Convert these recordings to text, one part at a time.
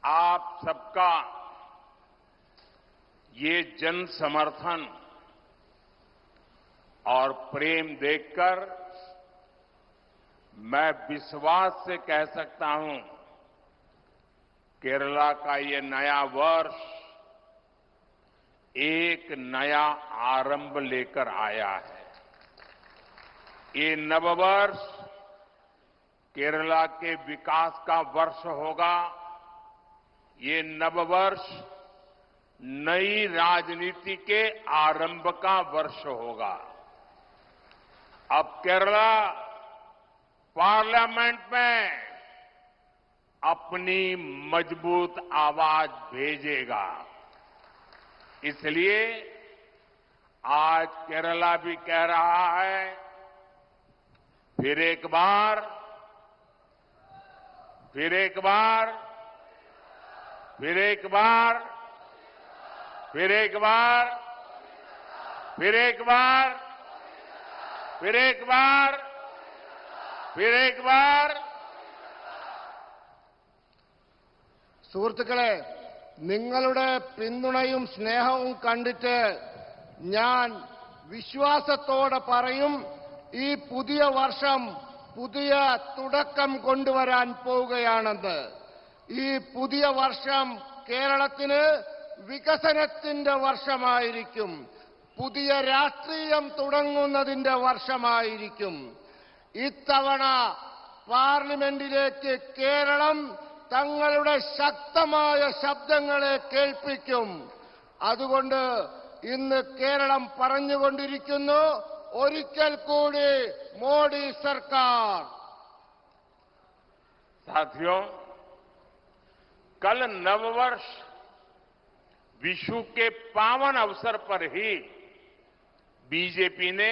आप सबका ये जन समर्थन और प्रेम देखकर मैं विश्वास से कह सकता हूं, केरला का ये नया वर्ष एक नया आरंभ लेकर आया है। ये नववर्ष केरला के विकास का वर्ष होगा। ये नववर्ष नई राजनीति के आरंभ का वर्ष होगा। अब केरला पार्लियामेंट में अपनी मजबूत आवाज भेजेगा। इसलिए आज केरला भी कह रहा है, फिर एक बार, फिर एक बार, फिर एक बार, फिर एक बार, फिर एक बार, फिर एक बार, फिर एक बार। സുഹൃത്തുക്കളെ, നിങ്ങളുടെ പിന്തുണയും സ്നേഹവും കണ്ടിട്ട് ഞാൻ വിശ്വാസത്തോടെ പറയും, ഈ പുതിയ വർഷം പുതിയ തുടക്കം കൊണ്ടുവരാൻ പോവുകയാണെന്ന്. ഈ പുതിയ വർഷം കേരളത്തിന് വികസനത്തിന്റെ വർഷമായിരിക്കും. പുതിയ രാഷ്ട്രീയം തുടങ്ങുന്നതിന്റെ വർഷമായിരിക്കും. ഇത്തവണ പാർലമെന്റിലേക്ക് കേരളം തങ്ങളുടെ ശക്തമായ ശബ്ദങ്ങളെ കേൾപ്പിക്കും. അതുകൊണ്ട് ഇന്ന് കേരളം പറഞ്ഞുകൊണ്ടിരിക്കുന്നു, ഒരിക്കൽ കൂടി മോഡി സർക്കാർ. साथियों, कल नववर्ष विशु के पावन अवसर पर ही बीजेपी ने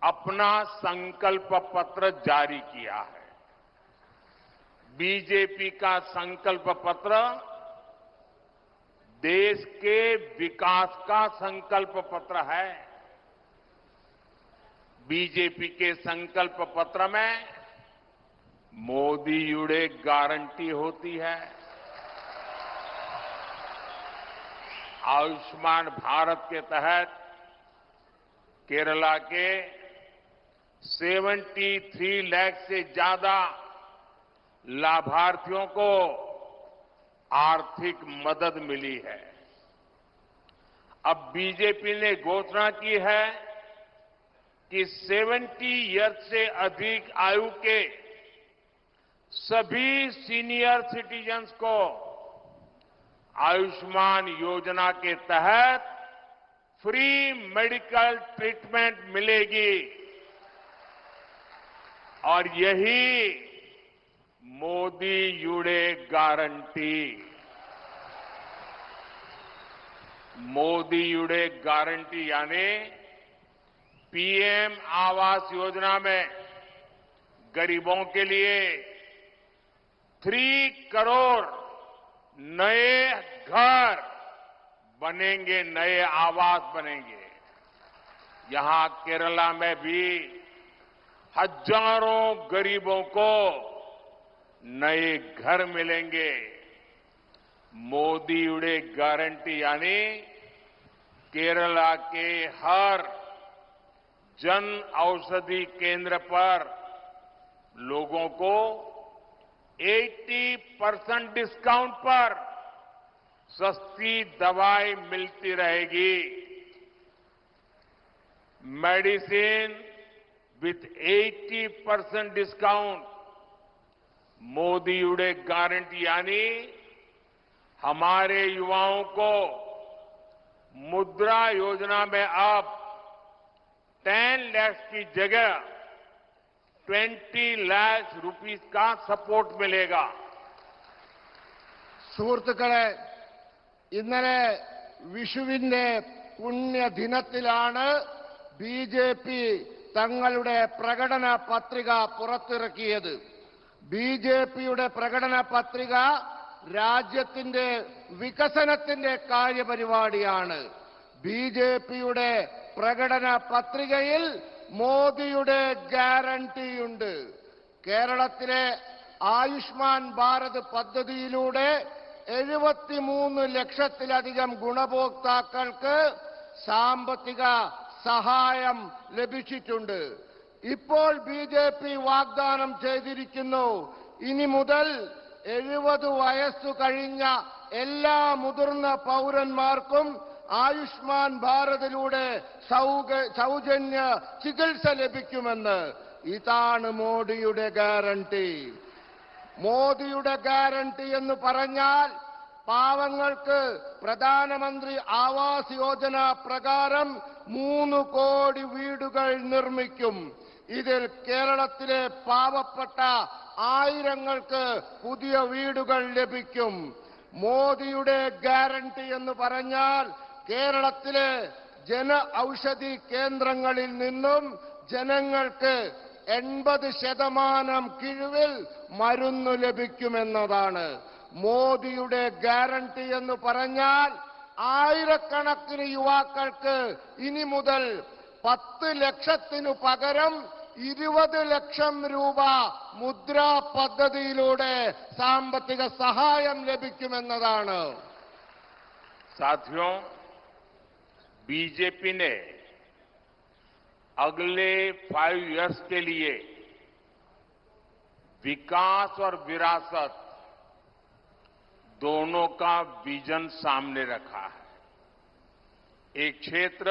अपना संकल्प पत्र जारी किया है। बीजेपी का संकल्प पत्र देश के विकास का संकल्प पत्र है। बीजेपी के संकल्प पत्र में मोदी युडे गारंटी होती है। आयुष्मान भारत के तहत केरला के 73 लाख से ज्यादा लाभार्थियों को आर्थिक मदद मिली है। अब बीजेपी ने घोषणा की है कि 70 ईयर्स से अधिक आयु के सभी सीनियर सिटीजन्स को आयुष्मान योजना के तहत फ्री मेडिकल ट्रीटमेंट मिलेगी। और यही मोदी युडे गारंटी, मोदी युडे गारंटी यानी पीएम आवास योजना में गरीबों के लिए 3 करोड़ नए घर बनेंगे, नए आवास बनेंगे। यहां केरला में भी हजारों गरीबों को नए घर मिलेंगे। मोदी युडे गारंटी यानी केरला के हर जन औषधि केंद्र पर लोगों को 80% डिस्काउंट पर सस्ती दवाई मिलती रहेगी। Medicine with 80% discount. मोदी युडे गारंटी यानी हमारे युवाओं को मुद्रा योजना में अब 10 लाख की जगह 20 लाख रुपीस का सपोर्ट मिलेगा। സുഹൃത്തുക്കളെ, ഇന്നലെ വിഷുവിന്റെ പുണ്യദിനത്തിലാണ് ബിജെപി തങ്ങളുടെ പ്രകടന പത്രിക പുറത്തിറക്കിയത്. ബിജെപിയുടെ പ്രകടന പത്രിക രാജ്യത്തിന്റെ വികസനത്തിന്റെ കാര്യപരിപാടിയാണ്. ബിജെപിയുടെ പ്രകടന പത്രികയിൽ മോദിയുടെ ഗ്യാരണ്ടിയുണ്ട്. കേരളത്തിലെ ആയുഷ്മാൻ ഭാരത് പദ്ധതിയിലൂടെ 73 ലക്ഷത്തിലധികം ഗുണഭോക്താക്കൾക്ക് സാമ്പത്തിക സഹായം ലഭിച്ചിട്ടുണ്ട്. ഇപ്പോൾ BJP വാഗ്ദാനം ചെയ്തിരിക്കുന്നു, ഇനി മുതൽ 70 വയസ്സു കഴിഞ്ഞ എല്ലാ മുതിർന്ന പൗരന്മാർക്കും ആയുഷ്മാൻ ഭാരതിലൂടെ സൗജന്യ ചികിത്സ ലഭിക്കുമെന്ന്. ഇതാണ് മോദിയുടെ ഗ്യാരണ്ടി. മോദിയുടെ ഗ്യാരണ്ടി എന്ന് പറഞ്ഞാൽ പാവങ്ങൾക്ക് പ്രധാനമന്ത്രി ആവാസ് യോജന പ്രകാരം 3 കോടി വീടുകൾ നിർമ്മിക്കും. ഇതിൽ കേരളത്തിലെ പാവപ്പെട്ട ആയിരങ്ങൾക്ക് പുതിയ വീടുകൾ ലഭിക്കും. മോദിയുടെ ഗ്യാരണ്ടി എന്ന് പറഞ്ഞാൽ കേരളത്തിലെ ജന ഔഷധി കേന്ദ്രങ്ങളിൽ നിന്നും ജനങ്ങൾക്ക് 80% കിഴിവിൽ മരുന്ന് ലഭിക്കുമെന്നതാണ്. മോദിയുടെ ഗ്യാരണ്ടി എന്ന് പറഞ്ഞാൽ ആയിരക്കണക്കിന് യുവാക്കൾക്ക് ഇനി മുതൽ 10 ലക്ഷത്തിനു പകരം 20 ലക്ഷം രൂപ മുദ്രാ പദ്ധതിയിലൂടെ സാമ്പത്തിക സഹായം ലഭിക്കുമെന്നതാണ്. साथियों, बीजेपी ने अगले 5 इयर्स के लिए विकास और विरासत दोनों का विजन सामने रखा है. एक क्षेत्र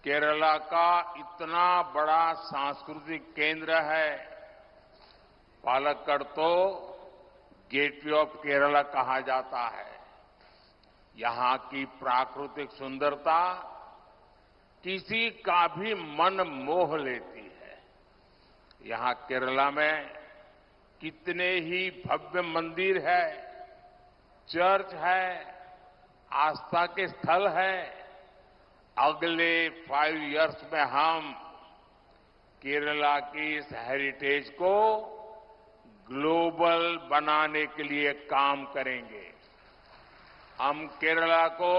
केरला का इतना बड़ा सांस्कृतिक केंद्र है, पालक्कड़ तो गेटवे ऑफ केरला कहा जाता है. यहां की प्राकृतिक सुंदरता किसी का भी मन मोह लेती है. यहां केरला में कितने ही भव्य मंदिर है, चर्च है, आस्था के स्थल है. अगले 5 इयर्स में हम केरला की इस हेरिटेज को ग्लोबल बनाने के लिए काम करेंगे. हम केरला को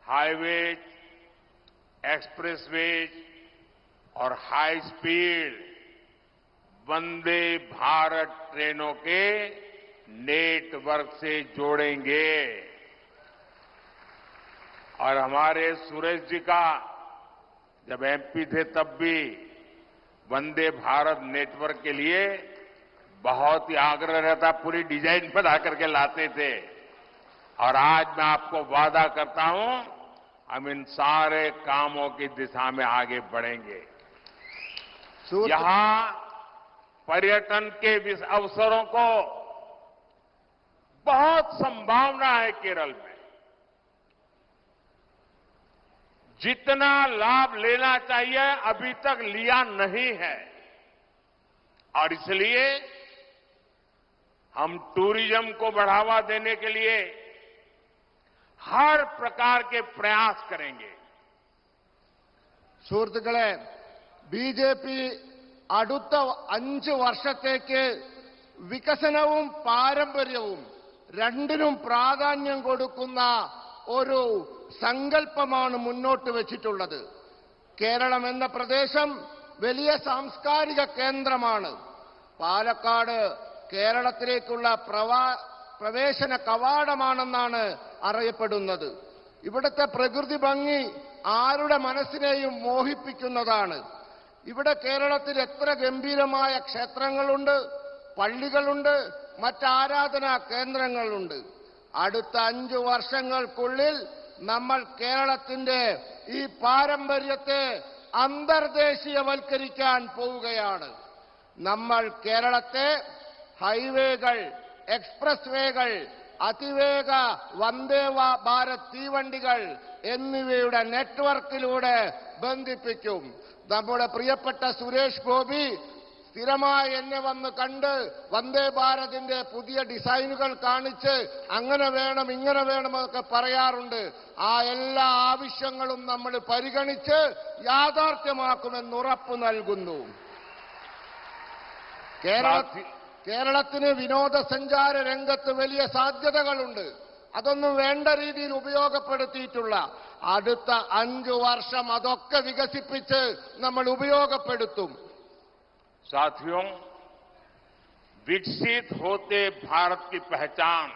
हाईवेज, एक्सप्रेसवेज और हाई स्पीड वंदे भारत ट्रेनों के नेटवर्क से जोड़ेंगे. और हमारे सुरेश जी का जब MP थे तब भी वंदे भारत नेटवर्क के लिए बहुत ही आग्रह रहता, पूरी डिजाइन बना करके लाते थे. और आज मैं आपको वादा करता हूं, हम इन सारे कामों की दिशा में आगे बढ़ेंगे. यहां पर्यटन के इस अवसरों को बहुत संभावना है. केरल में जितना लाभ लेना चाहिए अभी तक लिया नहीं है, और इसलिए हम टूरिज्म को बढ़ावा देने के लिए हर प्रकार के प्रयास करेंगे. സുഹൃത്തുക്കളെ, BJP അടുത്ത 5 വർഷത്തേക്ക് വികസനവും പാരമ്പര്യവും രണ്ടിനും പ്രാധാന്യം കൊടുക്കുന്ന ഒരു സങ്കല്പമാണ് മുന്നോട്ട് വെച്ചിട്ടുള്ളത്. കേരളം എന്ന പ്രദേശം വലിയ സാംസ്കാരിക കേന്ദ്രമാണ്. പാലക്കാട് കേരളത്തിലേക്കുള്ള പ്രവേശന കവാടമാണെന്നാണ് അറിയപ്പെടുന്നത്. ഇവിടുത്തെ പ്രകൃതി ഭംഗി ആരുടെ മനസ്സിനെയും മോഹിപ്പിക്കുന്നതാണ്. ഇവിടെ കേരളത്തിൽ എത്ര ഗംഭീരമായ ക്ഷേത്രങ്ങളുണ്ട്, പള്ളികളുണ്ട്, മറ്റാരാധനാ കേന്ദ്രങ്ങളുണ്ട്. അടുത്ത 5 വർഷങ്ങൾക്കുള്ളിൽ നമ്മൾ കേരളത്തിന്റെ ഈ പാരമ്പര്യത്തെ അന്തർദേശീയവൽക്കരിക്കാൻ പോവുകയാണ്. നമ്മൾ കേരളത്തെ ഹൈവേകൾ, എക്സ്പ്രസ് വേകൾ, അതിവേഗ വന്ദേ ഭാരത് തീവണ്ടികൾ എന്നിവയുടെ നെറ്റ്വർക്കിലൂടെ ബന്ധിപ്പിക്കും. നമ്മുടെ പ്രിയപ്പെട്ട സുരേഷ് ഗോപി സ്ഥിരമായി എന്നെ വന്ന് കണ്ട് വന്ദേ ഭാരതിന്റെ പുതിയ ഡിസൈനുകൾ കാണിച്ച് അങ്ങനെ വേണം ഇങ്ങനെ വേണമെന്നൊക്കെ പറയാറുണ്ട്. ആ എല്ലാ ആവശ്യങ്ങളും നമ്മൾ പരിഗണിച്ച് യാഥാർത്ഥ്യമാക്കുമെന്ന് ഉറപ്പു നൽകുന്നു. കേരളത്തിന് വിനോദസഞ്ചാര രംഗത്ത് വലിയ സാധ്യതകളുണ്ട്. അതൊന്നും വേണ്ട രീതിയിൽ ഉപയോഗപ്പെടുത്തിയിട്ടുള്ള അടുത്ത 5 വർഷം അതൊക്കെ വികസിപ്പിച്ച് നമ്മൾ ഉപയോഗപ്പെടുത്തും. साथियों, विकसित होते भारत की पहचान